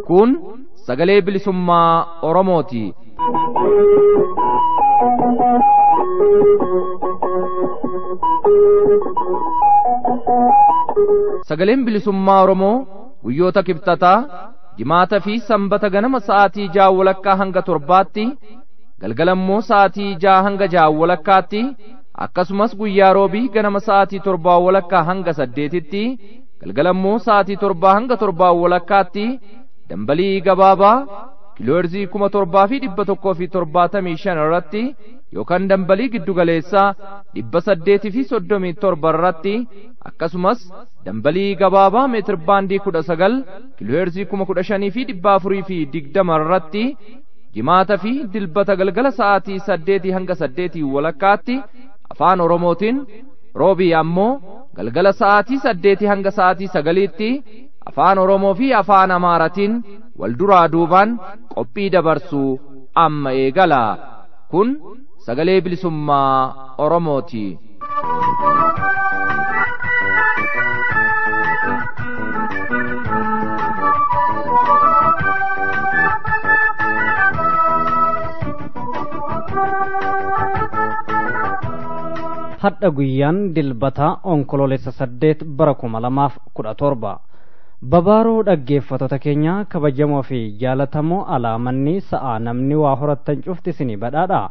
Kun Sagalee Bilisummaa Oromooti. Sagaleen Bilisummaa Oromoo guyyoota kibxataa jimaata fi sanbata ganama sa'aatii 6 walakkaa hanga 7tti galgalammoo sa'aatii 6 hanga 6 walakkaatti akkasumas guyyaa roobii ganama sa'aatii 7 walakkaa hanga 8tti galgalammoo sa'aatii 7 hanga 7 walakkaatti dambalii gabaabaa kiilooherzii 1775 irratti yookaan dambalii giddugaleessaa 837 irratti akkasumas dambalii gabaabaa meetir baandii 19 kiilooherzii 15420 irratti jimaata fi dilbata galgala sa'aatii 8 hanga 8 walakkaatti afaan Oromootiin roobii ammoo galgala sa'aatii 8 hanga sa'aatii 9tti afaan Oromoo fi afaan Amaaratiin wal duraa duubaan qophii dabarsuu amma eegala. Kun Sagalee Bilisummaa Oromooti. Hadda guyyaan dilbata Onkoloolessa 8 bara 2017 babaaroo dhaggeeffattoota keenya kabajamoo fi jaalatamoo alaamanni sa'a namni waa horattan cufti isinii badhaadha.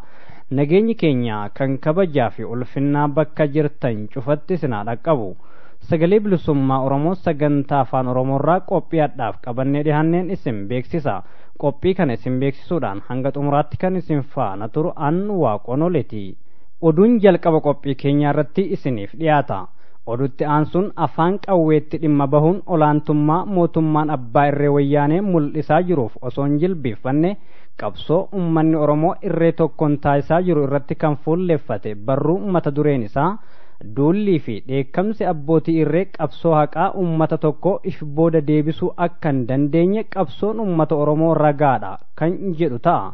Nageenyi keenya kan kabajaa fi ulfinnaa bakka jirtan cufatti isinaa dhaqqabu. Sagalee Bilisummaa Oromoo sagantaa afaan Oromoorraa qophiidhaaf qabannee dhihanneen isin beeksisa. Qophii kana isin beeksisuudhaan hanga xumuraatti kan isin faana turu an Waaqonoleeti. Oduun jalqaba qophii keenyaa irratti isiniif dhiyaata. Oduutti aansuun afaan qawweetti dhimma bahuun olaantummaa mootummaan abbaa irree wayyaanee mul'isaa jiruuf osoo hin jilbeeffanne qabsoo uummanni Oromoo irree tokkoon taasisaa jiru irratti kan fuulleeffate barruu mata dureen isaa duullii fi dheekkamsi abbootii irree qabsoo haqaa uummata tokko if booda deebisuu akka hin dandeenye qabsoon uummata Oromoo ragaadha kan jedhu ta'a.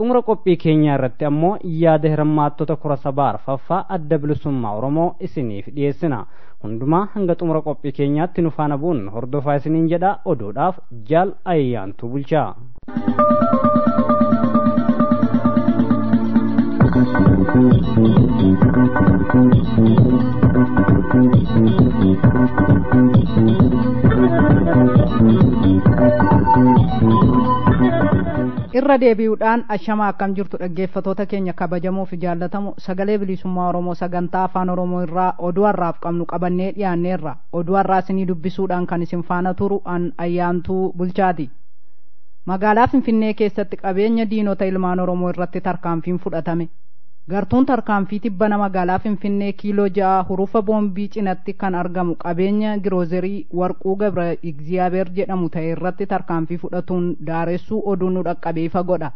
Xumura qophii keenyaa irratti ammoo yaada hirmaattota kora sabaa arfaffaa adda bilisummaa Oromoo isiniif dhiyeessina. Hundumaa hanga xumura qophii keenyaatti nu faana bu'uun hordofaa isiniin jedha. Oduudhaaf jaal ayyaantu bulchaa. Irra deebi'uudhaan ashama akkam jirtu dhaggeeffattoota keenya kabajamoo fi jaallatamoo Sagalee Bilisummaa Oromoo sagantaa afaan Oromoo irraa oduu har'aaf qabnu qabannee dhiyaanneerra. Oduu har'aa isinii dubbisuudhaan kan isin faana turu an ayyaantuu bulchaati. Magaalaa Finfinnee keessatti qabeenya diinota ilmaan Oromoo irratti tarkaanfiin fudhatame. Gartuun tarkaanfii tibbana magaalaa Finfinnee kiiloo 6 hurufa boombii cinatti kan argamu qabeenya giroozerii warquu gabra Igziyaabeer jedhamu ta'e irratti tarkaanfii fudhatuun daaressuu oduun nu dhaqqabee ifa godha.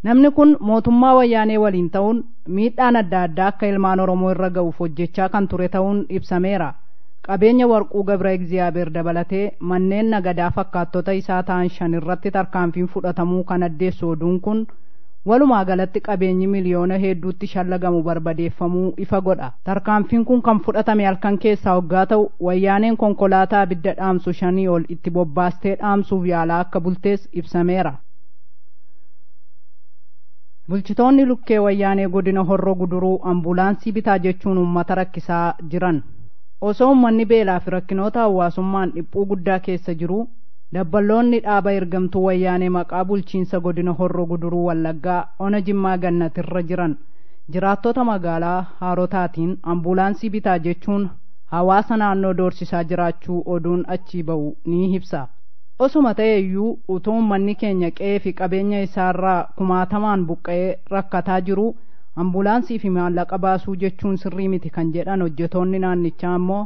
Namni kun mootummaa wayyaanee waliin ta'uun miidhaan adda addaa akka ilmaan Oromoo irra ga'uuf hojjechaa kan ture ta'uun ibsameera. Qabeenya warquu gabra Igziyaabeer dabalatee manneen nagadaa fakkaattota isaa ta'an 5 irratti tarkaanfiin fudhatamuu kan addeessu oduun kun walumaa galatti qabeenyi miliyoona hedduutti shallagamu barbadeeffamuu ifa godha. Tarkaanfiin kun kan fudhatame halkan keessaa hoggaa ta'u wayyaaneen konkolaataa abidda dhaamsu 5 ol itti bobbaastee dhaamsuuf yaalaa akka bultees ibsameera. Bulchitoonni lukkee wayyaanee godina Horroo Guduruu ambulaansii bitaa jechuun uummata rakkisaa jiran. Osoo uummanni beelaa fi rakkinoota hawaasummaan dhiphuu guddaa keessa jiru dabballoonni dhaaba ergamtuu wayyaanee maqaa bulchiinsa godina Horroo Guduruu Wallaggaa ona Jimmaa Gannatirra jiran jiraattota magaalaa Haarotaatiin ambulaansii bitaa jechuun hawaasa naannoo doorsisaa jiraachuu oduun achii ba'u ni ibsa. Osuma ta'eeyyuu utuu uummanni keenya qe'ee fi qabeenya isaarraa kumaatamaan buqqa'ee rakkataa jiru ambulaansii fi maallaqa baasuu jechuun sirrii miti kan jedhan hojjetoonni naannichaa ammoo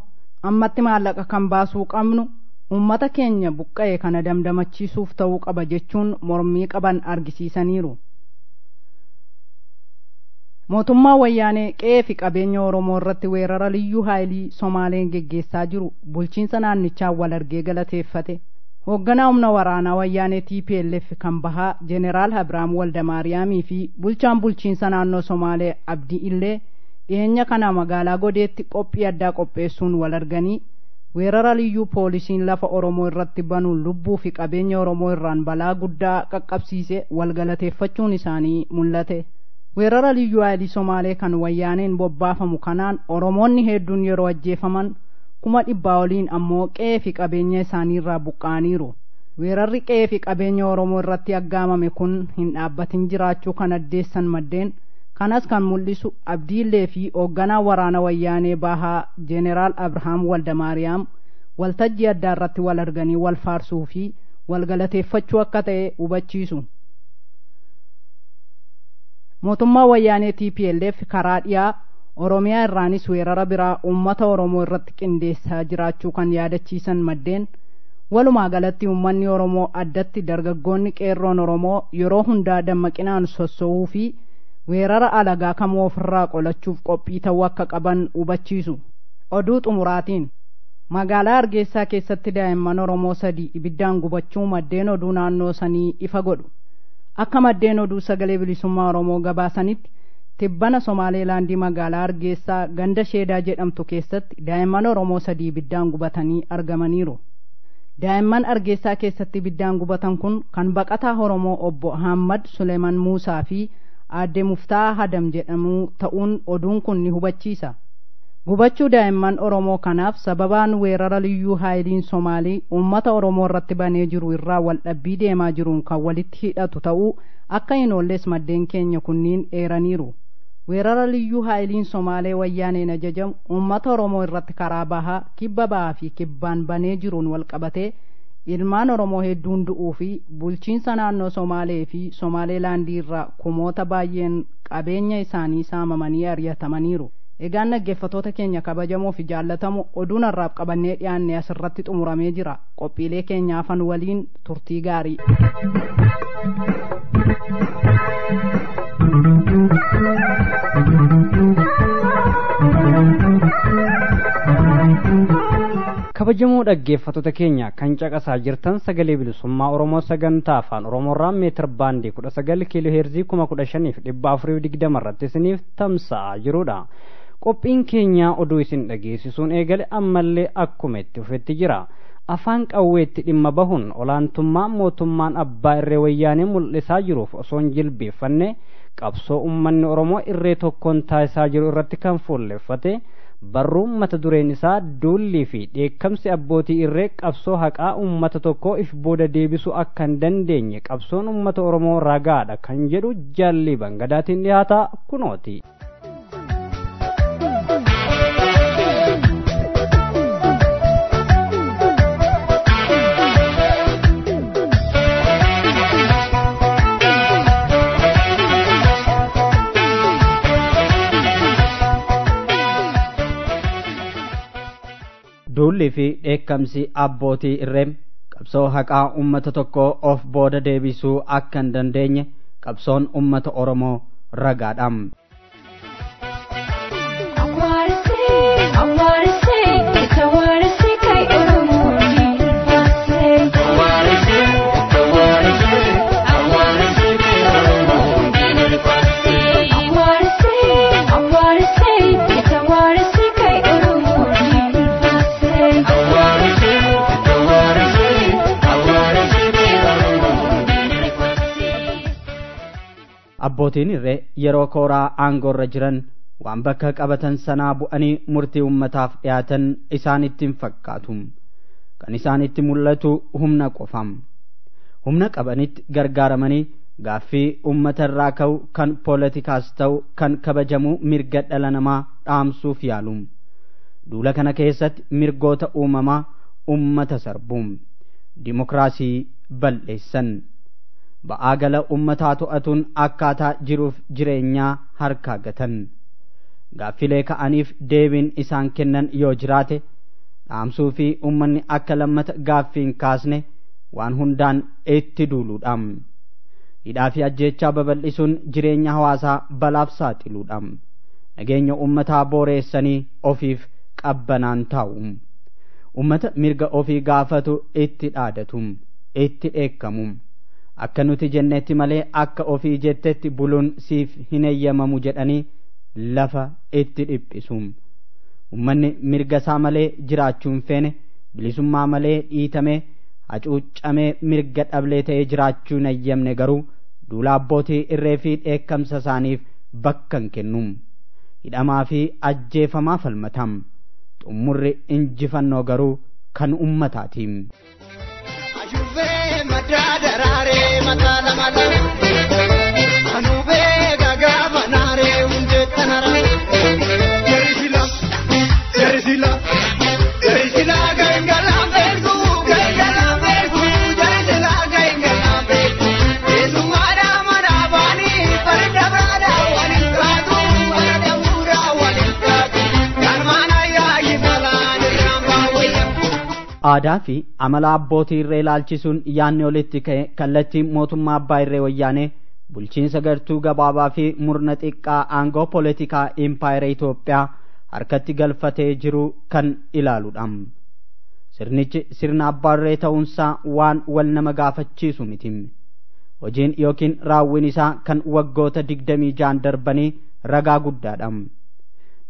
ammatti maallaqa kan baasuu qabnu ummata keenya buqqa'e kana damdamachiisuuf ta'uu qaba jechuun mormii qaban argisiisaniiru. Mootummaa wayyaanee qe'ee fi qabeenya Oromoo irratti weerara liyyuu haayilii Somaaleen geggeessaa jiru bulchiinsa naannichaa wal argee galateeffate. hoogganaa humna waraanaa wayyaanee TPLF kan bahaa Jeneraal Abrahaam Waldamaariyaamii fi bulchaan bulchiinsa naannoo Somaalee Abdii illee dhiyeenya kana magaalaa Godeetti qophii addaa qopheessuun wal arganii weerara liyyuu poolisiin lafa Oromoo irratti banuun lubbuu fi qabeenya Oromoo irraan balaa guddaa qaqqabsiise walgalateeffachuun isaanii mul'ate. Weerara liyyuu haayilii Somaalee kan wayyaaneen bobbaafamu kanaan Oromoonni hedduun yeroo ajjeefaman 100,000 oliin ammoo qe'ee fi qabeenya isaanii irraa buqqaaniiru. Weerarri qe'ee fi qabeenya Oromoo irratti aggaamame kun hin dhaabbatin jiraachuu kan addeessan maddeen kanas kan mul'isu Abdiillee fi hoogganaa waraana wayyaanee bahaa Jeneraal Abrahaam Waldamaariyaam waltajjii addaa irratti wal arganii wal faarsuu fi wal galateeffachuu akka ta'e hubachiisu. Mootummaa wayyaanee TPLF karaa dhiyaa Oromiyaa irraanis weerara biraa uummata Oromoo irratti qindeessaa jiraachuu kan yaadachiisan maddeen walumaa galatti uummanni Oromoo addatti dargaggoonni qeerroon Oromoo yeroo hundaa dammaqinaan sossoo'uu fi weerara alagaa kamuu ofirraa qolachuuf qophii ta'uu akka qaban hubachiisu. Oduu xumuraatiin magaalaa Hargeysaa keessatti daa'imman Oromoo 3 ibiddaan gubachuu maddeen oduu naannoo sanii ifa godhu. Akka maddeen oduu Sagalee Bilisummaa Oromoo gabaasanitti tibbana Somaaleelaandii magaalaa Hargeysaa ganda Sheedaa jedhamtu keessatti daa'imman Oromoo 3 ibiddaan gubatanii argamaniiru. Daa'imman Hargeysaa keessatti ibiddaan gubatan kun kan baqataa Oromoo obbo Ahmad Suleeman Muusaa fi aadde Muftaa Hadam jedhamu ta'uun oduun kun ni hubachiisa. Gubachuu daa'imman Oromoo kanaaf sababaan weerara liyyuu haayiliin Somaalii uummata Oromoo irratti banee jiru irraa wal dhabbii deemaa jiruun kan walitti hidhatu ta'uu akka hin oolles maddeen keenya kunniin eeraniiru. Weerara liyyuu haayiliin Somaalee wayyaaneen ajajamu uummata Oromoo irratti karaa bahaa, kibba bahaa fi kibbaan banee jiruun wal qabatee ilmaan Oromoo hedduun du'uu fi bulchiinsa naannoo Somaalee fi Somaaleelaandii irraa kumoota baay'een qabeenya isaanii saamamanii ari'atamaniiru. Egaan dhaggeeffattoota keenya kabajamoo fi jaallatamoo oduun har'aaf qabannee dhiyaanne asirratti xumuramee jira. Qophiilee keenyaafan waliin turtii gaarii. kabajamoo dhaggeeffattoota keenya kan caqasaa jirtan Sagalee Bilisummaa Oromoo sagantaa afaan Oromoorraa meetir baandii 19 kiiloo heerzii 15,420 irratti isiniif tamsa'aa jirudha. Qophiin keenya oduu isin dhageessisuun eegale ammallee akkuma itti fufetti jira. Afaan qawweetti dhimma bahuun olaantummaa mootummaan abbaa irree wayyaanee mul'isaa jiruuf osoo hin jilbeeffanne qabsoo uummanni Oromoo irree tokkoon taasisaa jiru irratti kan fuulleffate barruun mata dureen isaa duullii fi dheekkamsi abbootii irree qabsoo haqaa uummata tokkoo if booda deebisuu akka hin dandeenye qabsoon uummata Oromoo ragaadha kan jedhu Jaalli Bangadaatiin dhiyaata kunooti. Duulli fi dheekkamsi abbootii irree qabsoo haqaa uummata tokkoo of booda deebisuu akka hin dandeenye qabsoon uummata Oromoo ragaadha. Abbootiin irree yeroo kooraa aangoorra jiran waan bakka qabatan sanaa bu'anii murtii ummataaf dhiyaatan isaanitti hin fakkaatu. Kan isaanitti mul'atu humna qofam. Humna qabanitti gargaaramanii gaaffii ummata irraa ka'u kan poolitikaas ta'u kan kabajamuu mirga dhala namaa dhaamsuuf yaalu. Duula kana keessatti mirgoota uumamaa ummata sarbuun dimokiraasii balleessan. Ba'aa gala ummataa to'atuun akkaataa jiruuf jireenyaa harkaa gatan. Gaaffilee ka'aniif deebiin isaan kennan yoo jiraate dhaamsuu fi ummanni akka lammata gaaffii hin kaasne waan hundaan itti duuluudha. Hidhaa fi ajjeechaa babal'isuun jireenya hawaasaa balaaf saaxiluudha. Nageenya ummataa booreessanii ofiif qabbanaan taa'u. ummata mirga ofii gaafatu itti dhaadatum itti dheekkamum akka nuti jennetti malee akka ofii jettetti buluun siif hin eeyyamamu jedhanii lafa itti dhiphisum. Ummanni mirga isaa malee jiraachuun feene bilisummaa malee dhiitamee hacuuccamee mirga dhablee ta'ee jiraachuun eeyyamne garuu duula abbootii irree fi dheekkamsa isaaniif bakka hin kennum. Hidhamaa fi ajjeefamaa falmatam. Xumurri injifannoo garuu kan ummataatiin. Ajubee madaa daraaree mataa lama lama anubee gagaa banaaree hundee tanara jerisila jerisila gangalaan beeku jerisila gangalaan beeku eessumaadhaa manaa baanii farda baadaa waliin kaatu farda buuraa waliin kaatu galmaan ayyaayii balaan irraan baawwayya. Aadaa fi amala abbootii irree ilaalchisuun yaanni olitti ka'e kallattii mootummaa abbaa irree wayyaanee bulchiinsa gartuu gabaabaa fi murna xiqqaa aangoo poolitikaa impaayera Itoophiyaa harkatti galfatee jiru kan ilaaludha. Sirnichi sirna abbaa irree ta'uunsaa waan wal nama gaafachiisu miti. Hojiin yookiin raawwiin isaa kan waggoota 26 darbanii ragaa guddaadha.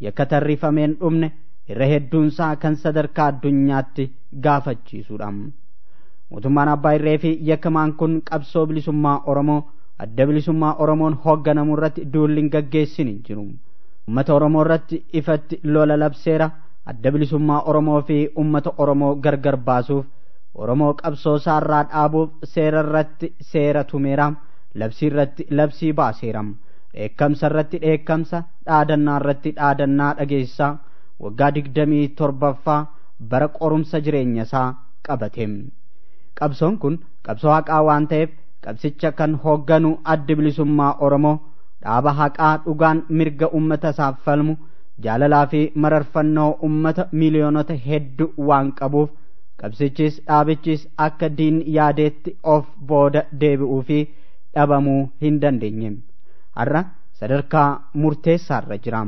Yakka tarrifameen dhumne irra hedduunsaa kan sadarkaa addunyaatti gaafachiisudha. Mootummaan abbaa irree fi yakkamaan kun qabsoo bilisummaa Oromoo adda bilisummaa Oromoon hoogganamu irratti duulli hin gaggeessin hin jiru. Ummata Oromoo irratti ifatti lola labseera. Adda bilisummaa Oromoo fi ummata Oromoo gargar baasuuf Oromoo qabsoo isaarraa dhaabuuf seera irratti seera tumeera. Labsii irratti labsii baaseera. Dheekkamsa irratti dheekkamsa, dhaadannaa irratti dhaadannaa dhageessisaa waggaa 27ffaa bara qorumsa jireenya isaa qabate. Qabsoon kun qabsoo haqaa waan ta'eef qabsicha kan hoogganu addi bilisummaa Oromoo dhaaba haqaa dhugaan mirga ummata isaaf falmu jaalalaa fi mararfannoo ummata miliyoonota hedduu waan qabuuf qabsichis dhaabichis akka diin yaadeetti of booda deebi'uu fi dhabamuu hin dandeenye. Har'a sadarkaa murteessaarra jira.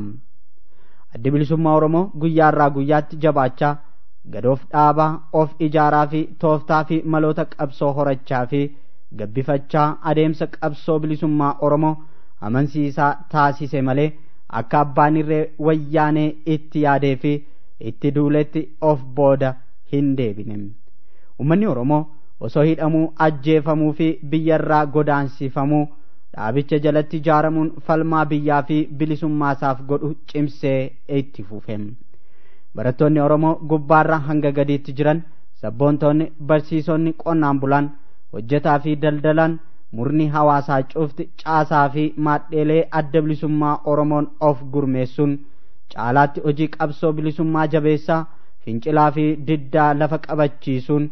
Addi bilisummaa Oromoo guyyaarraa guyyaatti jabaachaa gadoof dhaabaa of ijaaraa fi tooftaa fi maloota qabsoo horachaa fi gabbifachaa adeemsa qabsoo bilisummaa Oromoo amansiisaa taasise malee akka abbaan irree wayyaanee itti yaadee fi itti duuletti of booda hin deebine. Uummanni Oromoo osoo hidhamuu ajjeefamuu fi biyyarraa godaansifamuu dhaabicha jalatti ijaaramuun falmaa biyyaa fi bilisummaa isaaf godhu cimsee itti fufe. Barattoonni Oromoo gubbaarraa hanga gadiitti jiran sabboontoonni barsiisonni qonnaan bulaan hojjetaa fi daldalaan murni hawaasaa cufti caasaa fi maadheelee adda bilisummaa Oromoon of gurmeessuun caalaatti hojii qabsoo bilisummaa jabeessaa fincilaa fi diddaa lafa qabachiisuun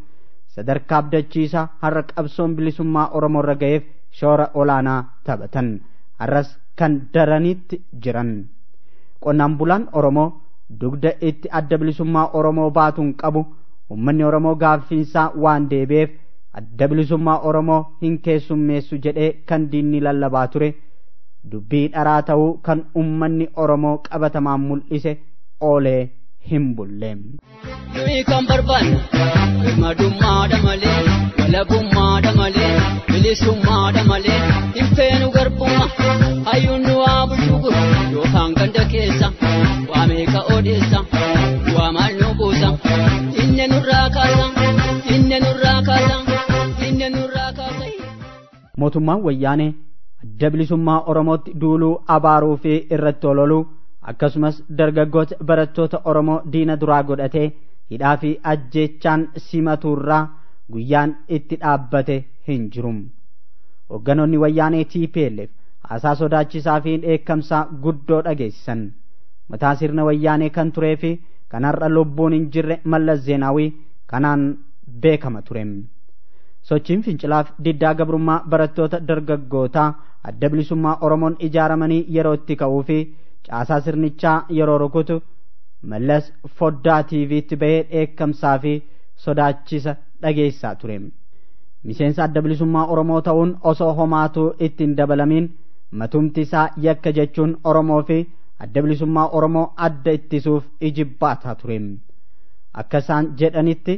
sadarkaa abdachiisaa har'a qabsoon bilisummaa Oromoo irra ga'eef shoora olaanaa taphatan har'as kan daranitti jiran. Qonnaan bulaan Oromoo dugda itti adda bilisummaa Oromoo baatuun qabu uummanni Oromoo gaaffiinsaa waan deebi'eef adda bilisummaa Oromoo hin keessummeessu jedhee kan diinni lallabaa ture dubbii dharaa ta'uu kan uummanni Oromoo qabatamaan mul'ise oolee hin bulle. Nuyi kan barbaannu madummaadha malee walabummaadha malee bilisummaadha malee hin feenu garbummaa hayyuun nu waa bulchuugu yookaan ganda keessa waa meeqa odeessa waa maal nu buusa inni nurraa kaasa inni nurraa kaasa inni nurraa kaasa. Mootummaan wayyaanee adda bilisummaa Oromootti duuluu abaaruu fi irratti ololuu akkasumas dargaggoota barattoota Oromoo diina duraa godhatee hidhaa fi ajjeechaan simatuurraa guyyaan itti dhaabbate hin jiru. Hoogganoonni wayyaanee TPLF haasaa sodaachisaa fi dheekkamsaa guddoo dhageessisan. Mataa sirna wayyaanee kan turee fi kan har'a lubbuun hin jirre Mallas Zeenaawii kanaan beekama ture. Sochiin fincilaaf diddaa gabrummaa barattoota dargaggootaa adda bilisummaa Oromoon ijaaramanii yeroo itti ka'uu fi caasaa sirnichaa yeroo rukutu Mallas foddaa TV'tti bahee dheekkamsaa fi sodaachisa dhageessaa ture. Miseensa adda bilisummaa Oromoo ta'uun osoo homaatu ittiin dabalamiin matumti isaa yakka jechuun Oromoo fi adda bilisummaa Oromoo adda ittisuuf ijibbaataa ture. akka isaan jedhanitti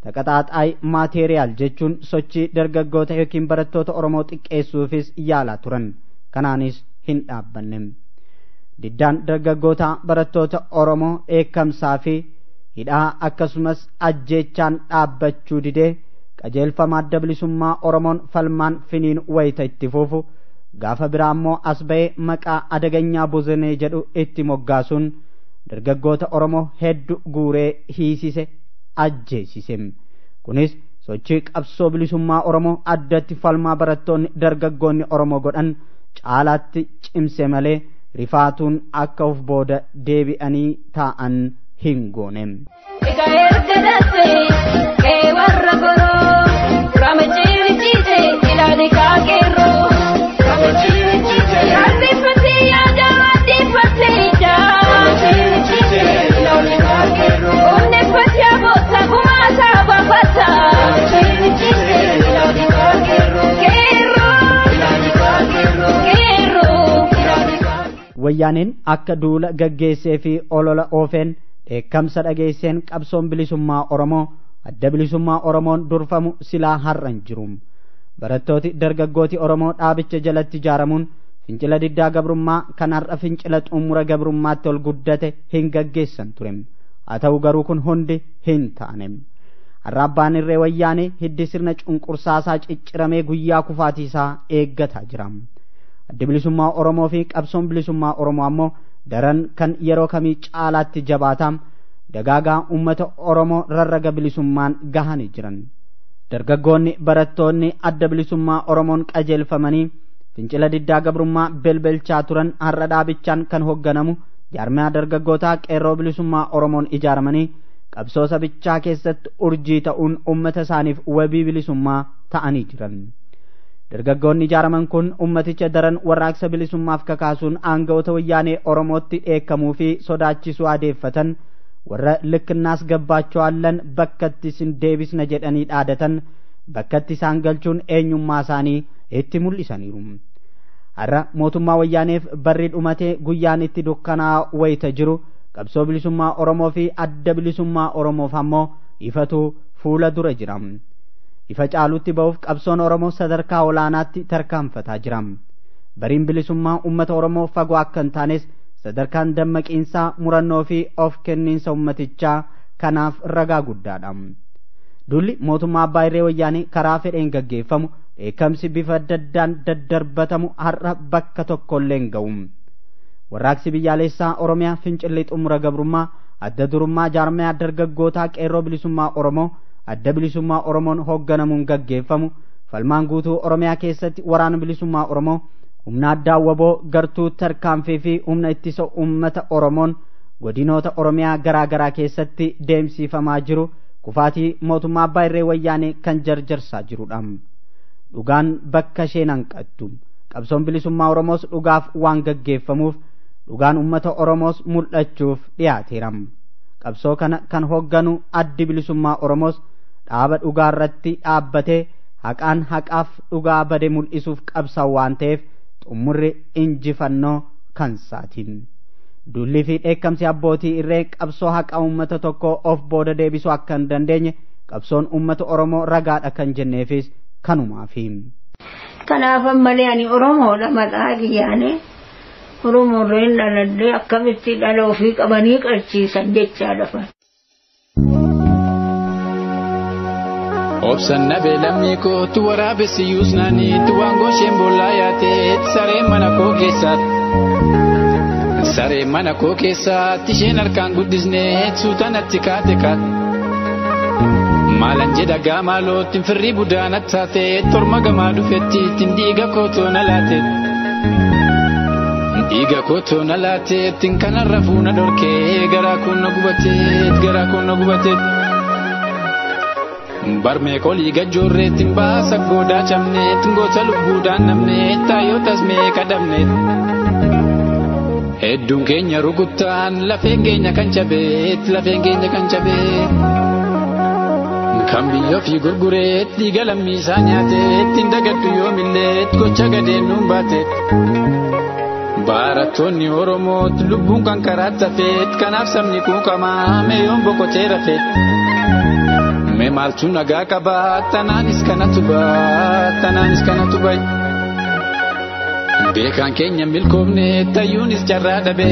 taqaxaaxaay maateeriyaal jechuun sochii dargaggoota yookiin barattoota Oromoo xiqqeessuufis yaalaa turan. Kanaanis hin dhaabbanne. Diddaan dargaggoota barattoota Oromoo eekamsaa fi hidhaa akkasumas ajjeechaan dhaabbachuu didee qajeelfama adda bilisummaa Oromoon falmaan finiin wayita itti fufu gaafa biraa immoo as ba'ee maqaa adaganyaa bozonee jedhu itti moggaasuun dargaggoota Oromoo hedduu guuree hiisise ajjeesise. Kunis sochii qabsoo bilisummaa Oromoo addatti falmaa barattoonni dargaggoonni Oromoo godhan caalaatti cimse malee rifaatuun akka of booda deebi'anii taa'an hin goone. Wayyaaneen akka duula gaggeessee fi olola oofeen dheekkamsa dhageesseen qabsoon bilisummaa Oromoo adda bilisummaa Oromoon durfamu silaa har'an jiru. Barattooti dargaggooti Oromoo dhaabicha jalatti ijaaramuun fincila diddaa gabrummaa kan har'a fincila xumura gabrummaatti ol guddate hin gaggeessan ture. Haa ta'u garuu kun hundi hin taane. Har'a abbaan irree wayyaanee hiddi sirna cunqursaasaa cicciramee guyyaa kufaatiisaa eeggataa jira. Adda bilisummaa Oromoo fi qabsoon bilisummaa Oromoo ammoo daran kan yeroo kamii caalaatti jabaatam dagaagaa uummata Oromoo rarraga bilisummaan gahanii jiran. Dargaggoonni barattoonni adda bilisummaa Oromoon qajeelfamanii fincila diddaa gabrummaa belbelchaa turan har'a dhaabichaan kan hoogganamu jaarmiyaa dargaggootaa qeerroo bilisummaa Oromoon ijaaramanii qabsoo sabichaa keessatti urjii ta'uun uummata isaaniif wabii bilisummaa ta'anii jiran. Dargaggoonni ijaaraman kun ummaticha daran warraaqsa bilisummaaf kakaasuun aangawoota wayyaanee Oromootti dheekkamuu fi sodaachisuu adeeffatan warra likkinnaas gabbaachoo allan bakkatti isin deebisna jedhanii dhaadatan bakkatti isaan galchuun eenyummaa isaanii itti mul'isaniiru. Har'a mootummaa wayyaaneef barri dhumatee guyyaan itti dukkanaa wayita jiru qabsoo bilisummaa Oromoo fi adda bilisummaa Oromoof ammoo ifatu fuula dura jira. Ifa caalutti ba'uuf qabsoon Oromoo sadarkaa olaanaatti tarkaanfataa jira. Bariin bilisummaa uummata Oromoo fagoo akka hin taanes sadarkaan dammaqiinsaa murannoo fi of kenniinsa uummatichaa kanaaf ragaa guddaadha. Dulli mootummaa abbaa irree wayyaanee karaa fedheen gaggeeffamu dheekkamsi bifa daddaan daddarbatamu har'a bakka tokkollee hin ga'u. Warraaqsi biyyaalessaa Oromiyaa fincilli xumura gabrummaa adda durummaa jaarmiyaa dargaggootaa qeerroo bilisummaa Oromoo adda bilisummaa Oromoon hoogganamuun gaggeeffamu falmaan guutuu Oromiyaa keessatti waraana bilisummaa Oromoo humna addaa waboo gartuu tarkaanfii fi humna ittisa uummata Oromoon godinoota Oromiyaa garaa garaa keessatti deemsifamaa jiru kufaatii mootummaa abbaa irree wayyaanee kan jarjarsaa jirudha. Dhugaan bakka isheen hanqattu qabsoon bilisummaa Oromoos dhugaaf waan gaggeeffamuuf dhugaan uummata Oromoos mul'achuuf dhiyaateera. Qabsoo kana kan hoogganu addi bilisummaa Oromoos dhaaba dhugaa irratti dhaabbatee haqaan haqaaf dhugaa bade mul'isuuf qabsaa'u waan ta'eef xumurri injifannoo kan saatiin. Dulli fi dheekkamsi abbootii irree qabsoo haqa uummata tokko of booda deebisuu akka hin dandeenye qabsoon uummata Oromoo ragaadha kan jenneefis kanumaafi. Kanaaf ammalee ani Oromoodha maqaa biyyaane Oromoorreen dhaladhee akkamitti dhala ofii qabanii qarchiisan jechaa dhafan. Obsan nabe lammii kootu waraabessi yuusnaaniitti waan goosheen boollaa yaateetti sareen mana koo keessaatti. Sareen mana koo keessaatti isheen harkaan guddisneet suutanatti kaate kaate. Maalan jedha gaamaalootti firrii budaanatti taateet torma gamaa dhufettiitti dhiiga kootoona laateet. Dhiiga kootoona laateet kanarra fuuna dhorkee garaa koonna gubateet garaa koonna gubateet. Barmee kolii gajjoorreetti baasa goodaa cabneet goota lubbuudhaan namneet taayootas meeqa dhabneet. Hedduun keenya rukuttaan lafeen keenya kan cabeet lafeen keenya kan cabeet. Kan biyya ofii gurgureet dhiiga lammiisaa nyaateet hin dagaddu yoomilleet gocha gadeen nuun baateet. Barattoonni Oromoot lubbuun kan karaatti hafeet kanaaf sabni kuukamaa meeyoon boqotee rafeet. Mee maaltu nagaa qabaa tanaanis kanatu ba'a. Beekaan keenya milkoomne tayyuunis carraa dhabe.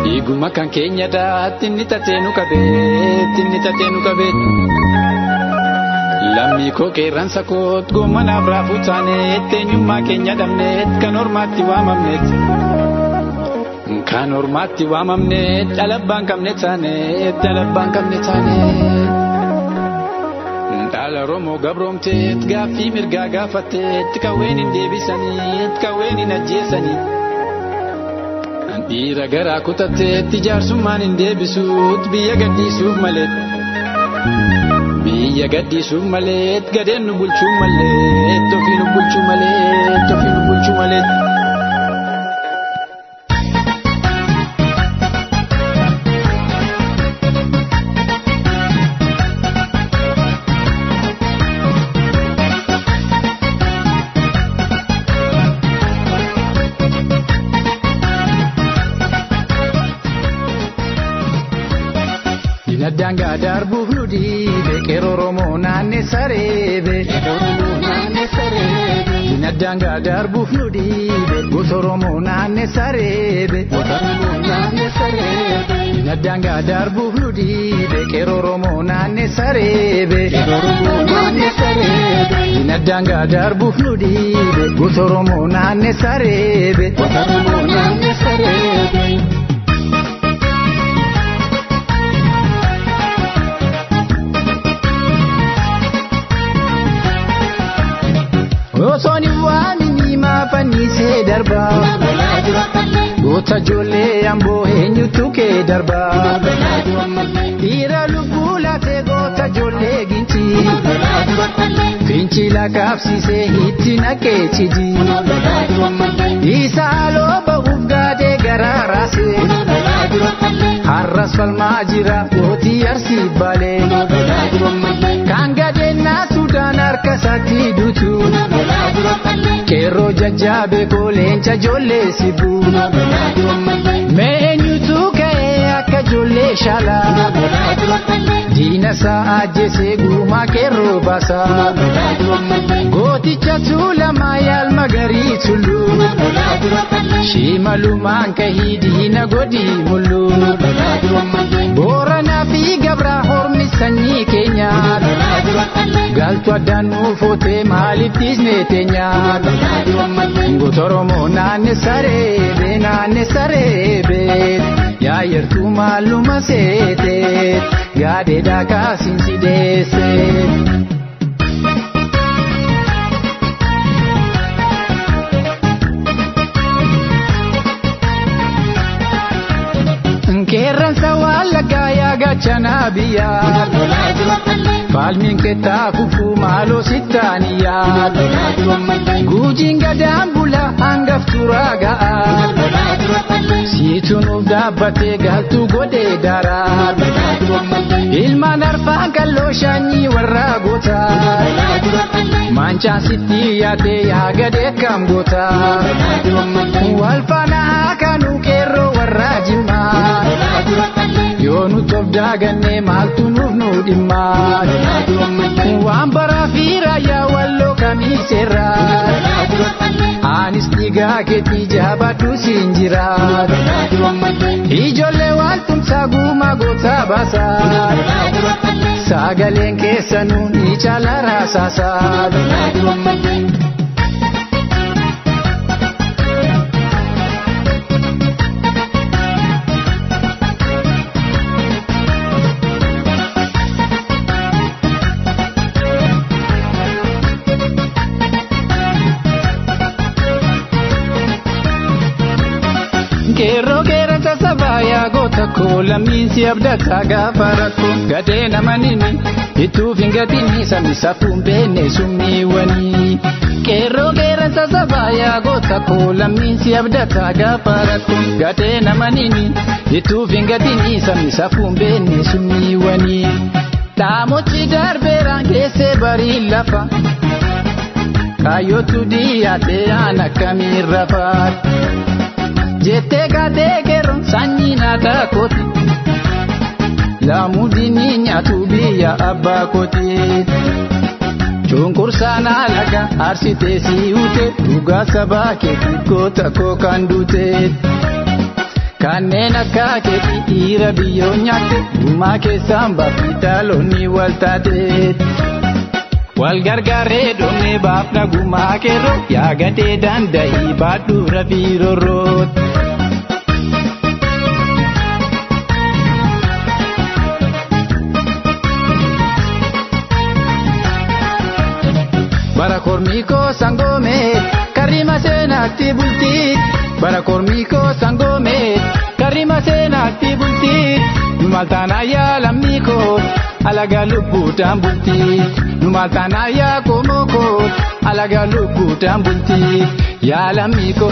Dhiiguma kan keenya daatti inni tatee nu qabe. Lammii koo qeerransa koot gommanaaf raafuu taaneet eenyummaa keenya dhabneet kan ormaatti waamamneet dhalabbaan qabne taaneet. Dhaala Oromoo gabroomteet gaaffii mirgaa gaafatteet qawween hin deebisaniit qawween hin ajjeesaniit. Dhiira garaa kutatteet ijaarsummaan hin deebisuut biyya gaddisuuf maleet gadeen nu bulchuu maleet ofii nu bulchuu maleet. Dinadanga darbuuf nu dhiibe qeerroo Oromoo naannee sareebe. Dinadanga darbuuf nu dhiibe gosa Oromoo naannee sareebe. Dinadanga darbuuf nu dhiibe qeerroo Oromoo naannee sareebe. Dinadanga darbuuf nu dhiibe gosa Oromoo naannee sareebe. Osooni waamini maafannisee darbaa. Goota ijoollee amboo eenyutu kee darbaa. Dhiira lubbuu laatee goota ijoollee gincii. Fincila kaabsisee itti naqee cidii. Isa haaloo ba'uuf gaadee garaa raasee. Har'as falmaa jira gootii arsii baalee. Kan gadeenyaa Sudaan harka isaatti duutu. Qeerroo jajjaabe kooleenca ijoollee sibuu. Mee eenyutu ka'ee akka ijoollee shaalaa. Diina isaa ajjeesee guumaa qeerroo baasaa. Gooticha tuulamaa yaalma garii tulluu. Shimalumaan kahii diina godii mulluu. Booranaa fi Gabraa hormi sanyii keenyaa. Galtu addaan nuuf ootee maaliif dhiisnee teenyaa. Goota Oromoo naannee sareebe. Yaayertuu maaluma seetee gaadeedhaa kaasiin si deessee. Qeerransa waan laggaa yaagachanaa biyyaa. Falmiin keettaa fufuu maaloo sittaaniyaa. Guujiin gadaan bula hangaftuu raaga'aa. Siitunuuf dhaabbatee galtuu godhee daraa. Ilmaan arfaan kalloo shaanyii warraa gootaa. Maancaan sitti yaatee yaagadee kam gootaa. Wal faanaa kanuu qeerroo warraa jimmaa. Yoo nu tofdaa gannee maaltu nuuf nu dhimmaa. Waan baraa fi raayyaa walloo kamiiseerraa. Anis dhiigaa keetii jabaadhu siin jiraa. Ijoollee waan tumsaa guumaa gootaa baasaa. Sagaleen keessanuu ni caala raasaasaa. Qeerroo qeerransa sabaayaa goota koo lammiinsi abdataa gaafa rakkoo gadee namanini ittuuf hin gatinni sabni safuun beenne summiiwwanii. Qeerroo qeerransa sabaayaa goota koo lammiinsi abdataa gaafa rakkoo gadee namanini ittuuf hin gatinni sabni safuun beenne summiiwwanii. Dhaamochi darbeeraan keessee barii lafa. kaayyotu dhiyaate aan akkamiin rafaat jettee gaatee keerroon sanyii naataa kooti laamudini nyaatu biyya abbaa kooti cunqursaan alaga arsitee si'uute dhugaa sabaa keetii goota koo kan duute kanneen akka keetii dhiira biyyoo nyaatte dhummaa keessaan baafii dhaloonni wal taate wal gargaaree doonee baafna gumaa keerroo yaagatee danda'ii baadhuu rafii rorroot. bara kormiko sangome karima senatti bulti bara kormiko sangome karima senatti bulti numaltana ya lamiko alaga lubutan bulti numaltana ya komoko alaga lubutan bulti ya lamiko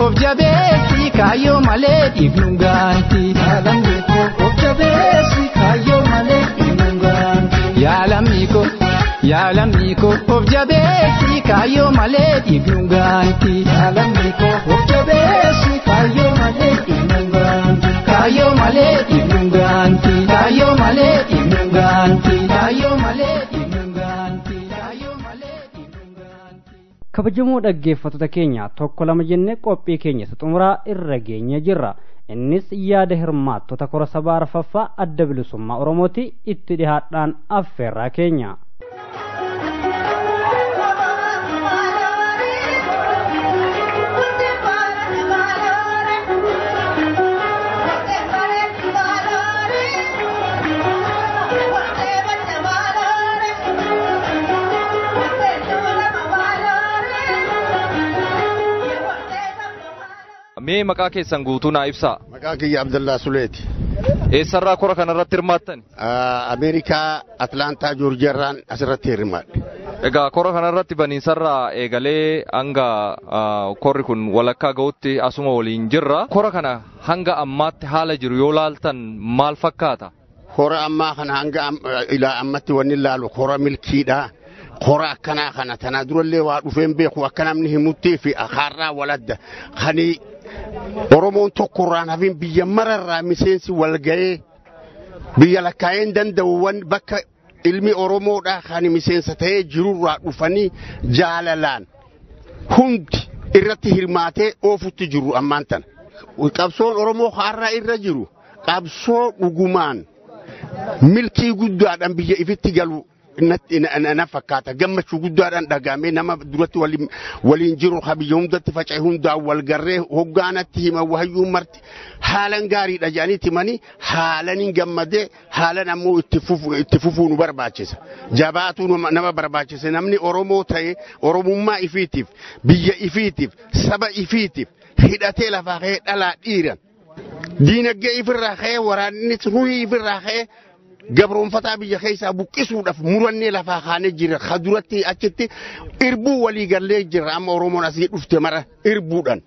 of jabesi kayo male ibnunganti ya lamiko of jabesi kayo male ibnunganti ya lamiko of jabesi kayo male ibnunganti ya lamiko of jabesi kayo male ibnunganti kayo male ibnunganti kayo male ibnunganti kayo male ibnunganti kayo male ibnunganti. kabajamoo dhaggeeffattoota keenya tokko lama jennee qophii keenya xumuraa irra geenye jirra. innis yaada hirmaattota kora sabaa arfaffaa adda bilisummaa Oromooti itti dhihaadhaan affeerraa keenya. mee maqaa keessan guutuu naa ibsaa. Maqaa kiyya Abdullah Suleeti. Eessarraa kora kanarratti hirmaattan? Ameerikaa Atlaantaa Joorjiyaarraan asirratti hirmaadhe. Egaa kora kanarratti baniinsarraa eegalee hanga korri kun walakkaa ga'utti asuma waliin jirra. Kora kana hanga ammaatti haala jiru yoo laaltan maal fakkaata? Kora ammaa kana hanga ilaa ammatti wanni ilaalu kora milkiidha. Kora akkanaa kana tana durallee waa dhufeen beeku akka namni himuttee fi akaarraa waladda kani Oromoon tokkorraan hafin biyya mararraa miseensi walga'ee biyya lakkaa'een danda'uwwan bakka ilmi Oromoodhaa kan miseensa ta'ee jirurraa dhufanii jaalalaan hundi irratti hirmaatee oofutti jiru ammaan tana. Qabsoon Oromoo har'aa irra jiru qabsoo dhugumaan milkii guddaadhaan biyya ifitti galu na fakkaata gammachuu guddaadhaan dhagaamee nama duratti waliin jiru habiyya hundatti faca'e hundaa walgarree hoggaanatti hima wahayyuu marti haalan gaariidha jedhanii timanii haalan hin gammadee haalan ammoo itti fufuu nu barbaachisa. Jabaatu nama barbaachisa namni Oromoo ta'e Oromummaa ifiitiif biyya ifiitiif saba ifiitiif hidhatee lafaa ka'ee dhalaa dhiiran diinagdee ifirraa ka'ee waraanni ruhii ifirraa ka'ee gabroonfataa biyya keessaa buqqisuudhaaf murannee lafaa kaanee jira. Kaduratti achitti irbuu walii gallee jira amma Oromoon asii dhufte mara irbuudhaan.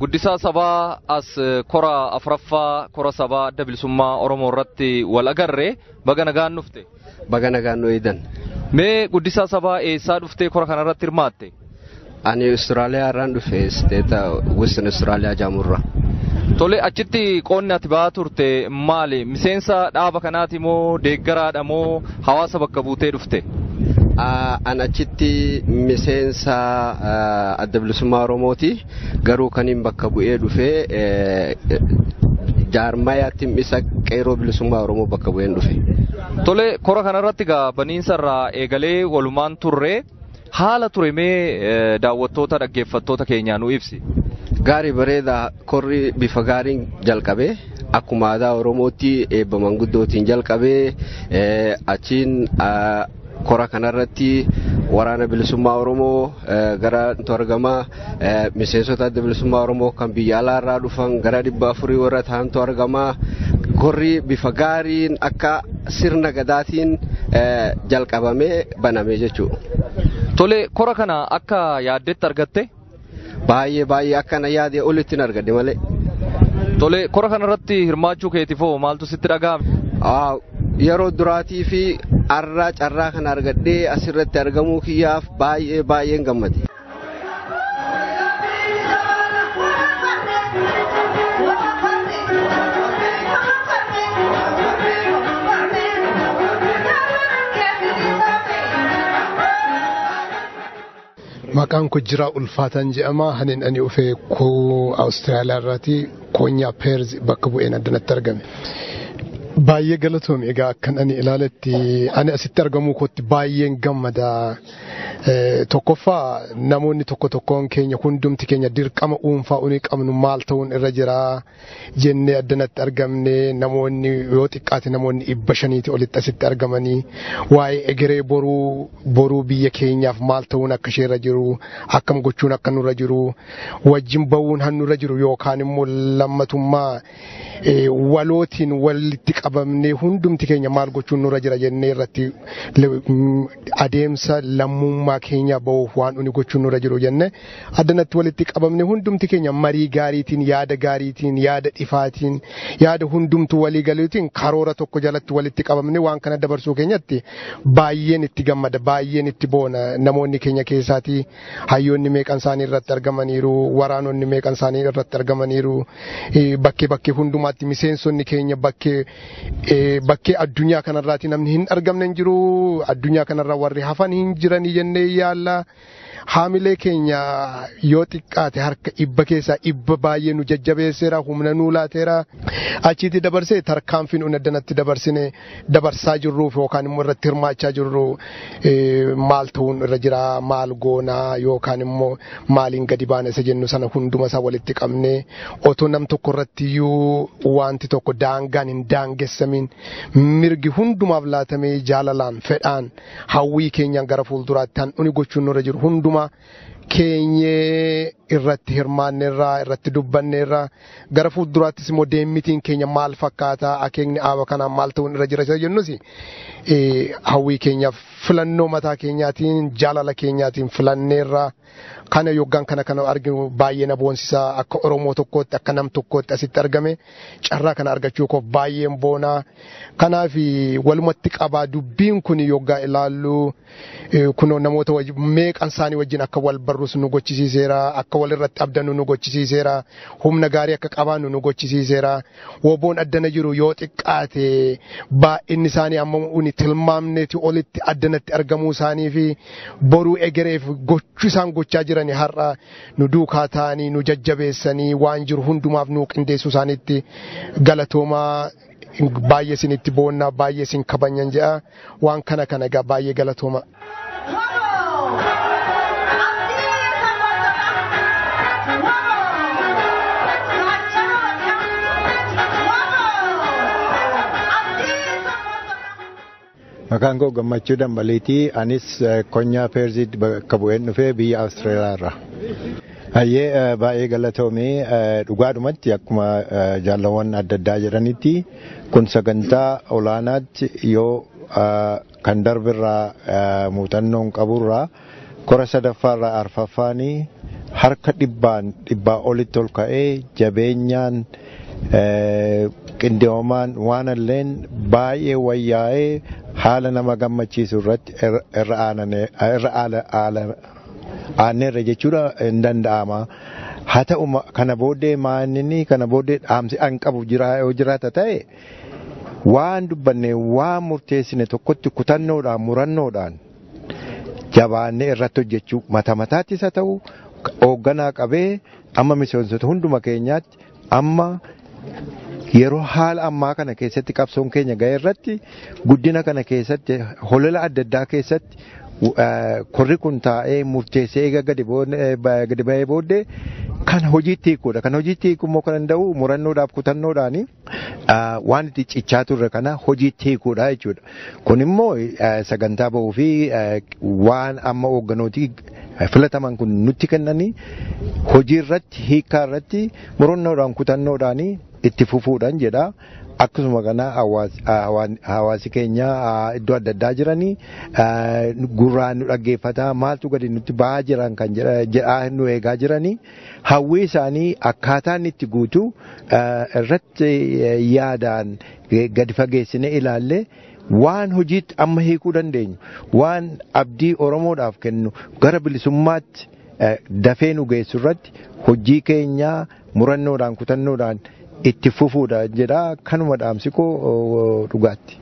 Guddisaa sabaa as kora afraffaa kora sabaa adda bilisummaa Oromoo irratti wal agarre baga nagaan dhufte. Baga nagaan eedan. Mee guddisaa sabaa eessaa dhuftee kora kanarratti hirmaatte? Ani Austraaliyaa irraan dhufe steeta Western Austraaliyaa jaamurra. Tole achitti qoonni ati ba'aa turte maali? Miseensa dhaaba kanaati moo deeggaraadha moo hawaasa bakka buutee dhufte? An achitti miseensa adda bilisummaa Oromooti garuu kaniin bakka bu'ee dhufe jaarmayaatti isa qeeroo bilisummaa Oromoo bakka bu'een dhufe. Tole kora kanarratti gaa baniinsarraa eegalee walumaan turre haala ture mee daawwattoota dhaggeeffattoota keenyaa nu ibsi. Gaarii bareedaa korri bifa gaariin jalqabee akkuma aadaa Oromootti eebba manguddootiin jalqabee achiin kora kanarratti waraana bilisummaa Oromoo gara argamaa miseensota adda bilisummaa Oromoo kan biyya alaarraa dhufan gara 400 warra ta'antu argamaa. Korri bifa gaariin akka sirna gadaatiin jalqabamee banamee jechuudha. Tole kora kana akka yaaddetti argatte? Baay'ee akkana yaadee olitti hin argadde malee. Tole kora kana irratti hirmaachuu keetiifoo maaltu sitti dhaga'ame? Yeroo duraatii fi arraa carraa kana argadhee asirratti argamuu kiyyaaf baay'een gammade. Maqaan koo Jiraa Ulfaataan jedhama. Hanin ani dhufee Awustiraaliyaa irraati Koonyaa Peerz bakka bu'een addanatti argame. Baay'ee galatoome egaa akkan ani ilaaletti ani asitti argamuu kootti baay'een gammada. Tokkoffaa namoonni tokkoon keenya hundumti keenya dirqama dhuunfaa unii qabnu maal ta'uun irra jira jennee addanatti argamne namoonni yoo xiqqaate namoonni 500 olitti asitti argamanii waa'ee egeree boruu biyya keenyaaf maal ta'uun akka ishee irra jiru akkam gochuun akka nurra jiru wajjin ba'uun hannurra jiru yookaan immoo lammatummaa walootiin walitti qabamnee hundumti keenya maal gochuun nurra jira jennee irratti adeemsa lammummaa keenya ba'uuf waan uni gochuun nurra jiru jenne addanatti walitti qabamne hundumti keenya marii gaariitiin yaada dhifaatiin yaada hundumtu walii galuutiin karoora tokko jalatti walitti qabamne waan kana dabarsuu keenyatti baay'een itti gammada baay'een itti boona namoonni keenya keessaatii hayyoonni meeqan isaanii irratti argamaniiru waraanonni meeqan isaanii irratti argamaniiru bakkee hundumaatti miseensonni keenya bakkee addunyaa kanarraati namni hin argamne hin jiru addunyaa kanarraa warri hafan hin jiranii jennee yaalla haamilee keenya yoo xiqqaate harka 100 keessaa 100 baay'ee nu jajjabeesseera humna nuu laateera achitti dabarsee tarkaanfiin addanatti dabarsaa jirruuf yookaan immoo irratti hirmaachaa jirru maal ta'uun irra jira maal goonaa yookaan immoo maaliin gadi baana isa jennu sana hunduma isaa walitti qabnee otoo nam tokko irratti iyyuu wanti tokko daangaan hin daangessamin mirgi hundumaaf laatamee jaalalaan fedhaan hawwii keenyaan gara fuulduraatti handhuni gochuun nurra jiru hunduma keenya irratti hirmaanneerraa irratti dubbanneerraa gara fuulduraattis immoo deemmitiin keenya maal fakkaata akeekni aaba kanaan maal ta'uun irra jira jennus hawwii keenyaaf filannoo mataa keenyaatiin jaalala keenyaatiin filanneerraa kana yoggaan kana arginu baay'ee na boonsisaa akka Oromoo tokkootti akka nam tokkootti asitti argame carraa kana argachuu koof baay'een boonaa kanaaf walumatti qabaa dubbiin kun yoggaa ilaallu kunoo namoota meeqan isaanii wajjin akka wal barrus nu gochisiiseera akka walirratti abdannu nu gochisiiseera humna gaarii akka qabaannu nu gochisiiseera woboon addana jiru yoo xiqqaate baay'inni isaanii amma uni tilmaamneeti olitti addanatti argamuu isaanii fi boruu egereef gochuu isaan gochaa jiranii har'a nu duukaa ta'anii nu jajjabeessanii waan jiru hundumaaf nu qindeessuu isaaniitti galatoomaa baay'ee isinitti boonnaa baay'ee isin kabajan jedha waan kana egaa baay'ee galatooma. Maqaan koo Gammachuu Dambaliitii anis Koonyaa Peerzii bakka bu'een dhufee biyya Awustiraaliyaa irraa. Hayyee baay'ee galatoomee dhugaadhumatti akkuma jaalawwan adda addaa jedhanitti kun sagantaa olaanaatti yoo kan darbirraa muuxannoon qaburraa kora sadaffaarraa arfaffaanii harka dhibbaa olitti ol ka'ee jabeenyaan qindoomaan waan illeen baay'ee wayyaa'ee haala nama gammachiisu irratti irra aanneerra jechuudha hin danda'ama. Haa ta'u kana booddee maaninni kana booddee dhaamsi an qabu yoo jiraata ta'e waan dubbanne waan murteessine tokkotti kutannoodhaan murannoodhaan jabaannee irratti hojjechuu mataattis haa ta'u hoogganaa qabee amma miseensota hunduma keenyaatti amma yeroo haala ammaa kana keessatti qabsoon keenya ga'e irratti guddina kana keessatti holola adda addaa keessatti korri kun taa'ee murteessee eega gadi ba'ee booddee kan hojiitti hiikuudha. Kan hojiitti hiikuu immoo kan danda'u murannoodhaaf kutannoodhaani waan itti cichaa turre kana hojiitti hiikuudha jechuudha. Kun immoo sagantaa ba'uu fi waan amma hoogganooti filataman kun nutti kennanii hojii irratti hiikaa irratti murannoodhaan kutannoodhaani itti fufuudhaan jedha. akkasuma kana hawaasi keenya iddoo adda addaa jiranii gurraan nu dhaggeeffataa maaltu gadi nutti ba'aa jiran kan jedhaa nu eegaa jiranii hawwii isaanii akkaataan itti guutuu irratti yaadaan gadi fageessine ilaalle waan hojiitti amma hiikuu dandeenyu waan abdii Oromoodhaaf kennu gara bilisummaatti dafee nu geessu irratti hojii keenya murannoodhaan kutannoodhaan itti fufuudha jedha kanuma dhaamsi koo dhugaatti.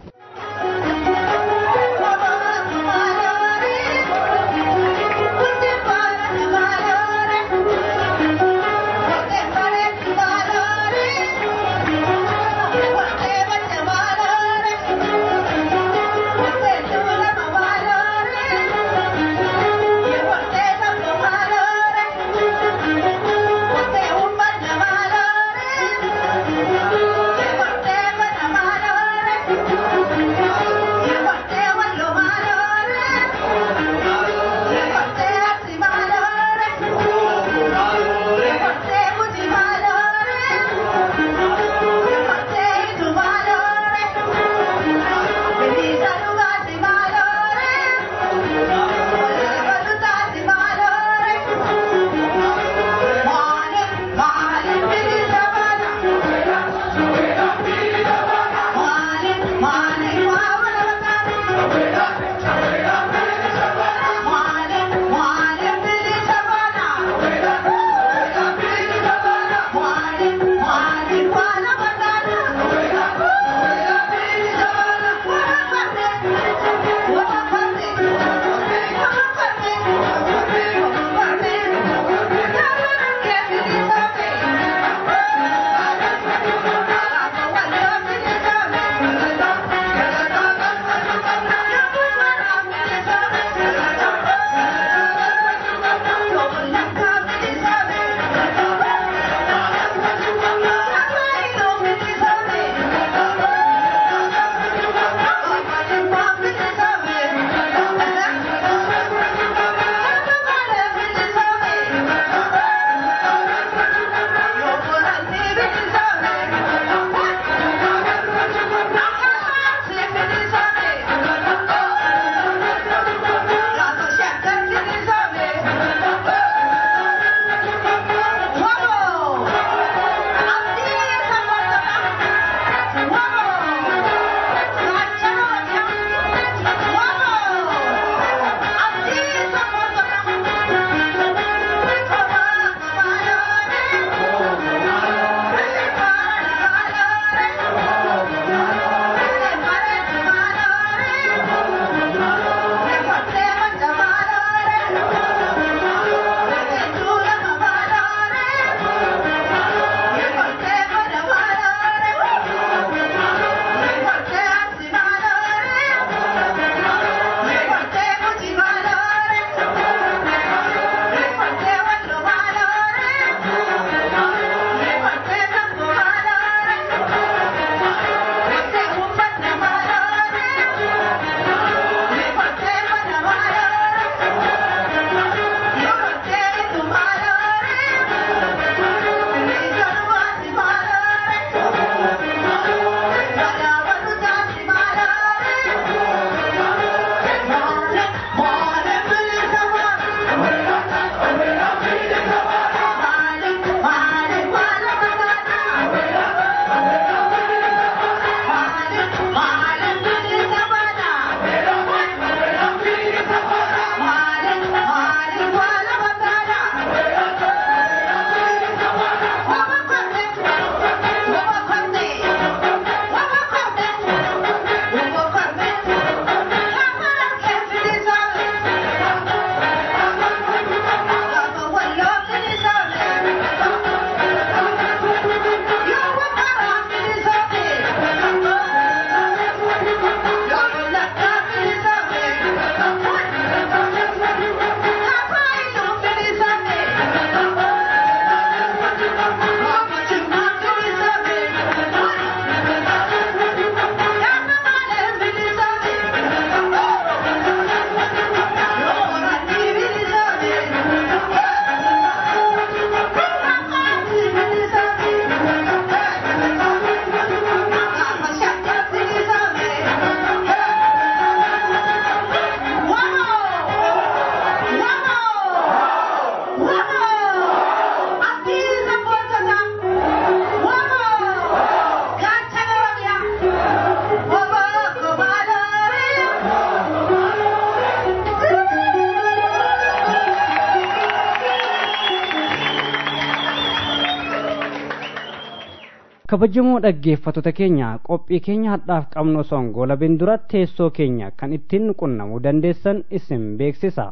kabajamoo dhaggeeffattoota keenya qophii keenya hadhaaf qabnu osoo hin goolabin dura teessoo keenya kan ittiin qunnamuu dandeessan isin beeksisa.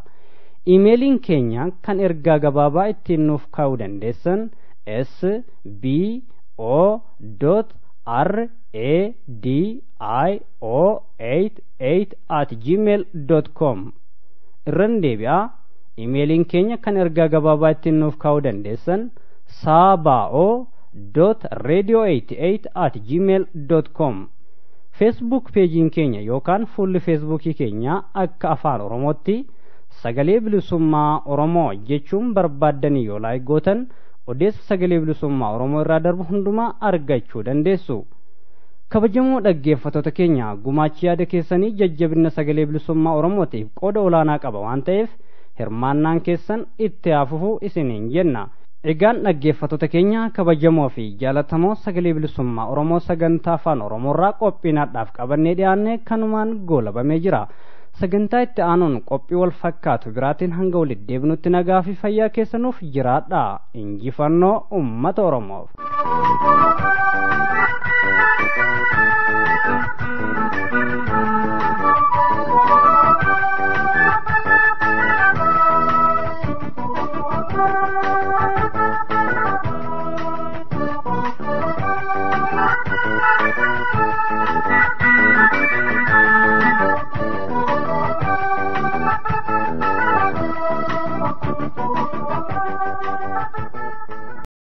Iimeeliin keenya kan ergaa gabaabaa ittiin nuuf kaa'uu dandeessan sbo.radio88@gmail.com irran deebi'aa. Iimeeliin keenya kan ergaa gabaabaa ittiin nuuf kaa'uu dandeessan sabao.radio88@gmail.com. Facebook peejiin keenya yookaan fuulli feesbuukii keenya akka afaan oromootti sagalee bilisummaa oromoo jechuun barbaaddanii yoo laayikootan odeessa sagalee bilisummaa oromoo irraa darbu hundumaa argachuu dandeessu. Kabajamoo dhaggeeffattoota keenya gumaachi yaada keessanii jajjabina sagalee bilisummaa oromootiif qooda olaanaa qaba waan ta'eef hirmaannaan keessan itti fufuu isiniin jenna. Egaan dhaggeeffattoota keenya kabajamoo fi jaalatamoo sagalee bilisummaa oromoo sagantaa afaan oromoorraa qophiinaadhaaf qabannee dhiyaanne kanumaan goolabamee jira. Sagantaa itti aanuun qophii wal fakkaatu biraatiin hanga walitti deebinutti nagaa fi fayyaa keessanuuf jiraadha. Injifannoo uummata oromoof.